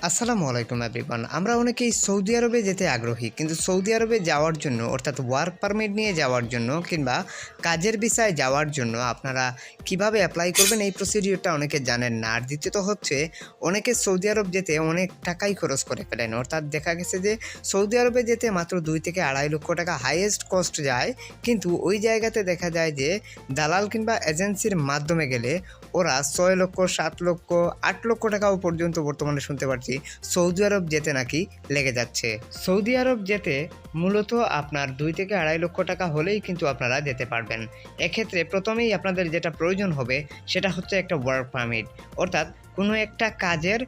আসসালামু আলাইকুম এভরিওয়ান। আমরা অনেকেই সৌদি আরবে যেতে আগ্রহী, কিন্তু সৌদি আরবে যাওয়ার জন্য অর্থাৎ ওয়ার্ক পারমিট নিয়ে যাওয়ার জন্য কিংবা কাজের ভিসায় যাওয়ার জন্য আপনারা কিভাবে অ্যাপ্লাই করবেন এই প্রসিডিওরটা অনেকে জানেন না। আর দ্বিতীয়ত হচ্ছে অনেকে সৌদি আরব যেতে অনেক টাকাই খরচ করে ফেলেন, অর্থাৎ দেখা গেছে যে সৌদি আরবে যেতে মাত্র ২ থেকে ২.৫ লক্ষ টাকা হাইয়েস্ট কস্ট যায়, কিন্তু ওই জায়গাতে দেখা যায় যে দালাল কিংবা এজেন্সির মাধ্যমে গেলে ওরা ৬ লক্ষ, ৭ লক্ষ, ৮ লক্ষ টাকাও পর্যন্ত বর্তমানে শুনতে পাচ্ছি সৌদি আরব যেতে নাকি লেগে যাচ্ছে। সৌদি আরব যেতে মূলত আপনার ২ থেকে ২.৫ লক্ষ টাকা হলেই কিন্তু আপনারা যেতে পারবেন। এক্ষেত্রে প্রথমেই আপনাদের যেটা প্রয়োজন হবে সেটা হচ্ছে একটা ওয়ার্ক পারমিট, অর্থাৎ কোনো একটা কাজের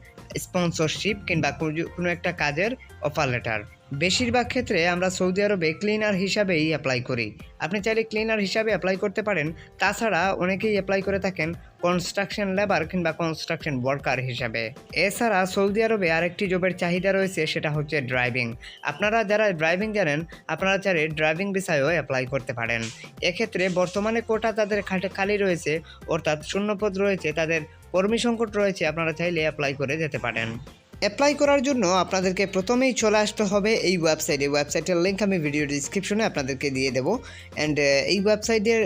স্পন্সরশিপ কিংবা কোনো একটা কাজের অফার লেটার। বেশিরভাগ ক্ষেত্রে আমরা সৌদি আরবে ক্লিনার হিসাবেই অ্যাপ্লাই করি। আপনি চাইলে ক্লিনার হিসাবে অ্যাপ্লাই করতে পারেন। তাছাড়া অনেকেই অ্যাপ্লাই করে থাকেন কনস্ট্রাকশন লেবার কিংবা কনস্ট্রাকশন ওয়ার্কার হিসাবে। এছাড়া সৌদি আরবে আরেকটি জবের চাহিদা রয়েছে, সেটা হচ্ছে ড্রাইভিং। আপনারা যারা ড্রাইভিং জানেন আপনারা চাইলে ড্রাইভিং ভিসায়ও অ্যাপ্লাই করতে পারেন। এক্ষেত্রে বর্তমানে কোটা তাদের খালি রয়েছে, অর্থাৎ শূন্যপদ রয়েছে, তাদের কর্মী সংকট রয়েছে, আপনারা চাইলে অ্যাপ্লাই করে যেতে পারেন। অ্যাপ্লাই করার জন্য আপনাদেরকে প্রথমেই চলে আসতে হবে এই ওয়েবসাইটের লিঙ্ক আমি ভিডিও ডিসক্রিপশনে আপনাদেরকে দিয়ে দেবো। অ্যান্ড এই ওয়েবসাইটের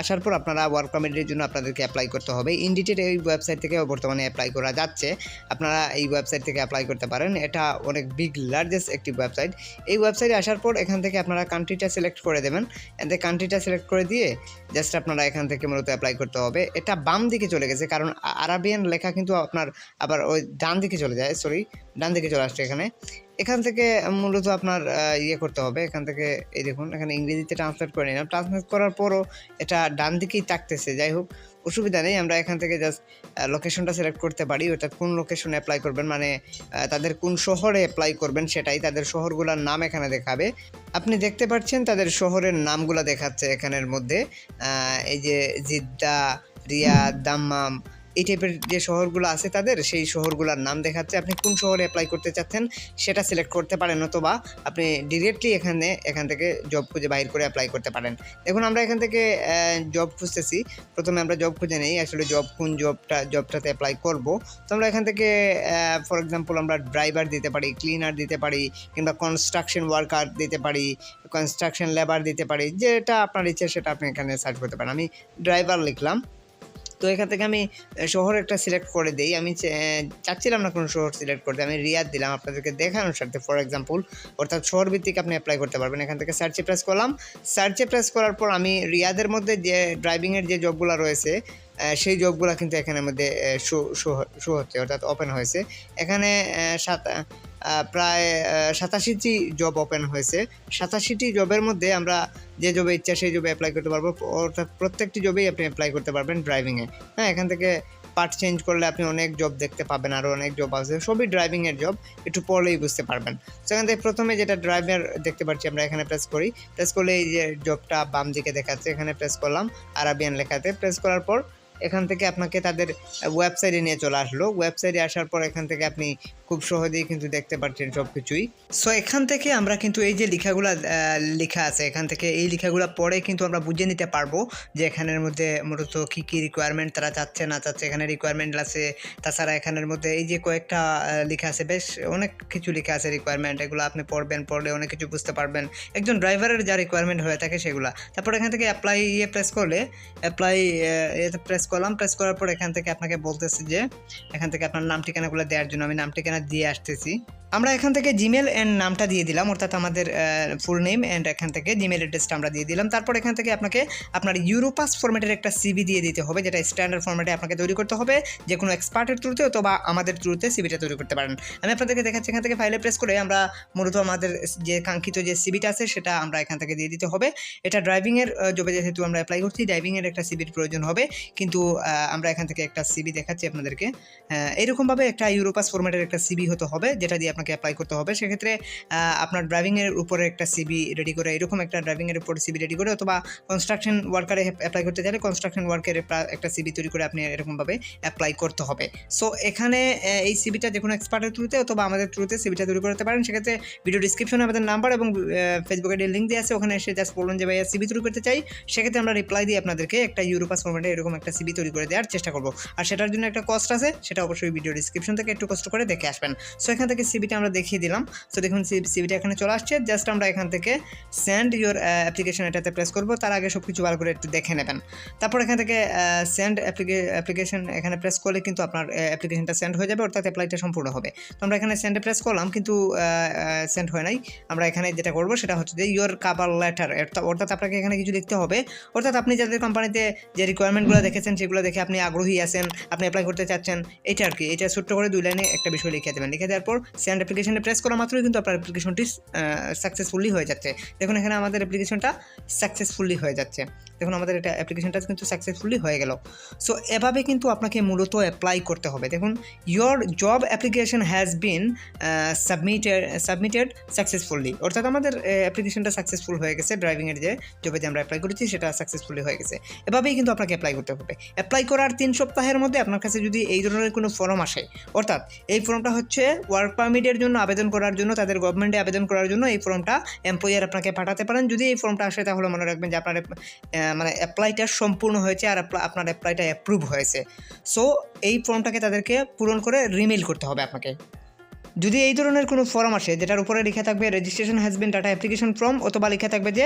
আসার পর আপনারা ওয়ার্ক পারমিটের জন্য আপনাদেরকে অ্যাপ্লাই করতে হবে। ইনডিটেড এই ওয়েবসাইট থেকে বর্তমানে অ্যাপ্লাই করা যাচ্ছে, আপনারা এই ওয়েবসাইট থেকে অ্যাপ্লাই করতে পারেন। এটা অনেক বিগ লার্জেস্ট একটি ওয়েবসাইট। এই ওয়েবসাইটে আসার পর এখান থেকে আপনারা কান্ট্রিটা সিলেক্ট করে দেবেন। অ্যান্ড কান্ট্রিটা সিলেক্ট করে দিয়ে জাস্ট আপনারা এখান থেকে মূলত অ্যাপ্লাই করতে হবে। এটা বাম দিকে চলে গেছে, কারণ আরাবিয়ান লেখা কিন্তু আপনার আবার ওই ডান দিকে চলে যায়, ডান দিকে চলে আসছে। এখান থেকে মূলত আপনার ইয়ে করতে হবে। এখান থেকে এই দেখুন, এখানে ইংরেজিতে ট্রান্সলেট করে নিলাম। ট্রান্সলেট করার পরও এটা ডান দিকেই থাকতেছে। যাই হোক, অসুবিধা নেই। আমরা এখান থেকে জাস্ট লোকেশনটা সিলেক্ট করতে পারি, ওটা কোন লোকেশনে অ্যাপ্লাই করবেন, মানে তাদের কোন শহরে অ্যাপ্লাই করবেন সেটাই। তাদের শহরগুলোর নাম এখানে দেখাবে। আপনি দেখতে পাচ্ছেন তাদের শহরের নামগুলো দেখাচ্ছে এখানের মধ্যে। এই যে জিদ্দা, রিয়াদ, দাম্মাম, এই টাইপের যে শহরগুলো আছে তাদের সেই শহরগুলোর নাম দেখাচ্ছে। আপনি কোন শহরে অ্যাপ্লাই করতে চাচ্ছেন সেটা সিলেক্ট করতে পারেন, অথবা আপনি ডিরেক্টলি এখান থেকে জব খুঁজে বাইর করে অ্যাপ্লাই করতে পারেন। দেখুন, আমরা এখান থেকে জব খুঁজতেছি। প্রথমে আমরা জব খুঁজে নেই আসলে কোন জবটাতে অ্যাপ্লাই করব। তো আমরা এখান থেকে ফর এক্সাম্পল আমরা ড্রাইভার দিতে পারি, ক্লিনার দিতে পারি, কিংবা কনস্ট্রাকশন ওয়ার্কার দিতে পারি, কনস্ট্রাকশন লেবার দিতে পারি। যেটা আপনার ইচ্ছে সেটা আপনি এখানে সার্চ করতে পারেন। আমি ড্রাইভার লিখলাম। তো এখান থেকে আমি শহর একটা সিলেক্ট করে দিই। আমি চাচ্ছিলাম না কোনো শহর সিলেক্ট করতে, আমি রিয়াদ দিলাম আপনাদেরকে দেখানোর সাথে ফর এক্সাম্পল, অর্থাৎ শহর ভিত্তিক আপনি অ্যাপ্লাই করতে পারবেন। এখান থেকে সার্চে প্রেস করলাম। সার্চে প্রেস করার পর আমি রিয়াদের মধ্যে যে ড্রাইভিংয়ের যে জবগুলো রয়েছে সেই জবগুলো কিন্তু এখানের মধ্যে শো হচ্ছে, অর্থাৎ ওপেন হয়েছে। এখানে প্রায় ৮৭টি জব ওপেন হয়েছে। ৮৭টি জবের মধ্যে আমরা যে জবে ইচ্ছা সেই জবে অ্যাপ্লাই করতে পারবো, অর্থাৎ প্রত্যেকটি জবেই আপনি অ্যাপ্লাই করতে পারবেন ড্রাইভিংয়ে। হ্যাঁ, এখান থেকে পার্ট চেঞ্জ করলে আপনি অনেক জব দেখতে পাবেন, আরও অনেক জব আছে, সবই ড্রাইভিংয়ের জব, একটু পড়লেই বুঝতে পারবেন। সেখান থেকে প্রথমে যেটা ড্রাইভার দেখতে পাচ্ছি আমরা এখানে প্রেস করি। প্রেস করলে এই যে জবটা বাম দিকে দেখাচ্ছে, এখানে প্রেস করলাম আরাবিয়ান লেখাতে। প্রেস করার পর এখান থেকে আপনাকে তাদের ওয়েবসাইটে নিয়ে চলে আসলো। ওয়েবসাইটে আসার পর এখান থেকে আপনি খুব সহজেই কিন্তু দেখতে পাচ্ছেন সব কিছুই। সো এখান থেকে আমরা কিন্তু এই যে লেখা আছে, এখান থেকে এই লেখাগুলো পড়ে কিন্তু আমরা বুঝে নিতে পারবো যে এখানের মধ্যে মূলত কী কী রিকোয়ারমেন্ট তারা চাচ্ছে না চাচ্ছে। এখানে রিকোয়ারমেন্ট আছে, তাছাড়া এখানের মধ্যে এই যে কয়েকটা লেখা আছে, বেশ অনেক কিছু লেখা আছে রিকোয়ারমেন্ট। এগুলো আপনি পড়লে অনেক কিছু বুঝতে পারবেন, একজন ড্রাইভারের যা রিকোয়ারমেন্ট হয়ে থাকে সেগুলা। তারপর এখান থেকে প্রেস করলে প্রেস করলাম। প্রেস করার পর এখান থেকে আপনাকে বলতেছি যে এখান থেকে আপনার নাম ঠিকানাগুলো দেওয়ার জন্য আমি নাম ঠিকানা দিয়ে আসতেছি। আমরা এখান থেকে জিমেল অ্যান্ড নামটা দিয়ে দিলাম, অর্থাৎ আমাদের ফুল নেম, অ্যান্ড এখান থেকে জিমেল অ্যাড্রেসটা আমরা দিয়ে দিলাম। তারপর এখান থেকে আপনাকে আপনার ইউরোপাস ফরম্যাটের একটা সিভি দিয়ে দিতে হবে, যেটা স্ট্যান্ডার্ড ফরম্যাটে আপনাকে তৈরি করতে হবে। যে কোনো এক্সপার্টের থ্রুতে অথবা আমাদের থ্রুতে সিভিটা তৈরি করতে পারেন। আমি আপনাদেরকে দেখাচ্ছি। এখান থেকে ফাইলে প্রেস করে আমরা মূলত আমাদের যে কাঙ্ক্ষিত যে সিভিটা আছে সেটা আমরা এখান থেকে দিয়ে দিতে হবে। এটা ড্রাইভিংয়ের জবে যেহেতু আমরা অ্যাপ্লাই করছি, ড্রাইভিংয়ের একটা সিভির প্রয়োজন হবে, কিন্তু আমরা এখান থেকে একটা সিভি দেখাচ্ছি আপনাদেরকে। এরকমভাবে একটা ইউরোপাস ফরম্যাটের একটা সিভি হতে হবে, যেটা দিয়ে আপনাকে অ্যাপ্লাই করতে হবে। সেক্ষেত্রে আপনার ড্রাইভিংয়ের উপরে একটা সিভি রেডি করে, এরকম একটা ড্রাইভিংয়ের উপরে সিভি রেডি করে, অথবা কনস্ট্রাকশন ওয়ার্কারে অ্যাপ্লাই করতে চাইলে কনস্ট্রাকশন ওয়ার্কের একটা সিভি তৈরি করে আপনি এরকমভাবে অ্যাপ্লাই করতে হবে। সো এখানে এই সিভিটা যে কোনো এক্সপার্টের থ্রুতে অথবা আমাদের থ্রুতে সিভিটা তৈরি করতে পারেন। সেক্ষেত্রে ভিডিও ডিসক্রিপশনে আমাদের নাম্বার এবং ফেসবুক আইডির লিঙ্ক দিয়ে আছে, ওখানে এসে জাস্ট বলুন যে ভাইয়া সিভি তৈরি করতে চাই। সেক্ষেত্রে আমরা রিপ্লাই দিয়ে আপনাদেরকে একটা ইউরোপাস ফরম্যাটে এরকম একটা সিভি তৈরি করে দেওয়ার চেষ্টা করব। আর সেটার জন্য একটা কস্ট আছে, সেটা অবশ্যই ভিডিও ডিসক্রিপশন থেকে একটু কষ্ট করে দেখে আসবেন। সো এখান থেকে সিভিটা আমরা দেখিয়ে দিলাম। সো দেখুন সিভিটা এখানে চলে আসছে। জাস্ট আমরা এখান থেকে সেন্ড ইউর অ্যাপ্লিকেশন এটাতে প্রেস করব। তার আগে সব কিছু ভালো করে একটু দেখে নেবেন। তারপর এখান থেকে সেন্ড অ্যাপ্লিকেশন এখানে প্রেস করলে কিন্তু আপনার অ্যাপ্লিকেশনটা সেন্ড হয়ে যাবে, অর্থাৎ অ্যাপ্লাইটা সম্পূর্ণ হবে। তো আমরা এখানে সেন্ডে প্রেস করলাম, কিন্তু সেন্ড হয় নাই। আমরা এখানে যেটা করবো সেটা হচ্ছে যে ইউর কাভার লেটার, অর্থাৎ আপনাকে এখানে কিছু লিখতে হবে। অর্থাৎ আপনি যাদের কোম্পানিতে যে রিকোয়ারমেন্টগুলো দেখেছেন সেগুলো দেখে আপনি আগ্রহী আছেন, আপনি অ্যাপ্লাই করতে চাচ্ছেন, এটা আর কি। এটা ছোট্ট করে 2 লাইনে একটা বিষয় লিখে দেবেন। লিখে দেওয়ার পর সেন্ড অ্যাপ্লিকেশনে প্রেস করা মাত্রই কিন্তু আপনার অ্যাপ্লিকেশনটি সাকসেসফুলি হয়ে যাচ্ছে। দেখুন এখানে আমাদের অ্যাপ্লিকেশনটা সাকসেসফুলি হয়ে যাচ্ছে। দেখুন আমাদের এটা অ্যাপ্লিকেশনটা কিন্তু সাকসেসফুলি হয়ে গেল। সো এভাবে কিন্তু আপনাকে মূলত অ্যাপ্লাই করতে হবে। দেখুন your job application has been submitted successfully, অর্থাৎ আমাদের অ্যাপ্লিকেশনটা সাকসেসফুল হয়ে গেছে। ড্রাইভিংয়ের যে জবে যে আমরা অ্যাপ্লাই করেছি সেটা সাকসেসফুলি হয়ে গেছে। এভাবেই কিন্তু আপনাকে অ্যাপ্লাই করতে হবে। অ্যাপ্লাই করার 3 সপ্তাহের মধ্যে আপনার কাছে যদি এই ধরনের কোনো ফর্ম আসে, অর্থাৎ এই ফর্মটা হচ্ছে ওয়ার্ক পারমিটের জন্য আবেদন করার জন্য, তাদের গভর্নমেন্টে আবেদন করার জন্য এই ফর্মটা এমপ্লয়ার আপনাকে পাঠাতে পারেন। যদি এই ফর্মটা আসে তাহলে মনে রাখবেন যে আপনার মানে অ্যাপ্লাইটা সম্পূর্ণ হয়েছে আর আপনার অ্যাপ্লাইটা অ্যাপ্রুভ হয়েছে। সো এই ফর্মটাকে তাদেরকে পূরণ করে রিমেইল করতে হবে আপনাকে। যদি এই ধরনের কোনো ফর্ম আসে যেটার উপরে লেখা থাকবে registration has been data application form, অথবা লেখা থাকবে যে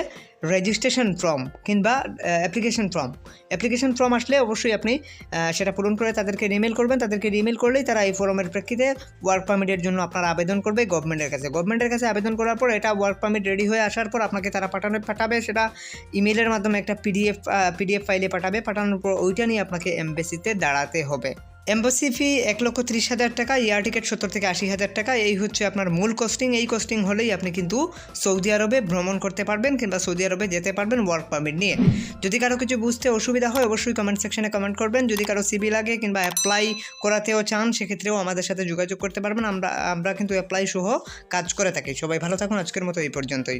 রেজিস্ট্রেশন ফর্ম কিংবা অ্যাপ্লিকেশন ফর্ম আসলে অবশ্যই আপনি সেটা পূরণ করে তাদেরকে রিমেইল করবেন। তাদেরকে রিমেইল করলেই তারা এই ফর্মের প্রেক্ষিতে ওয়ার্ক পারমিটের জন্য আপনার আবেদন করবে গভর্নমেন্টের কাছে আবেদন করার পর এটা ওয়ার্ক পারমিট রেডি হয়ে আসার পর আপনাকে তারা পাঠাবে। সেটা ইমেলের মাধ্যমে একটা পিডিএফ ফাইলে পাঠানোর পর ওইটা নিয়ে আপনাকে এমবেসিতে দাঁড়াতে হবে। এম্বাসি ফি 1,30,000 টাকা, এয়ার টিকিট 70 থেকে 80,000 টাকা। এই হচ্ছে আপনার মূল কস্টিং। এই কস্টিং হলেই আপনি কিন্তু সৌদি আরবে ভ্রমণ করতে পারবেন কিংবা সৌদি আরবে যেতে পারবেন ওয়ার্ক পারমিট নিয়ে। যদি কারো কিছু বুঝতে অসুবিধা হয় অবশ্যই কমেন্ট সেকশনে কমেন্ট করবেন। যদি কারো সিভি লাগে কিংবা অ্যাপ্লাই করাতেও চান সেক্ষেত্রেও আমাদের সাথে যোগাযোগ করতে পারবেন। আমরা কিন্তু অ্যাপ্লাই সহ কাজ করে থাকি। সবাই ভালো থাকুন। আজকের মতো এই পর্যন্তই।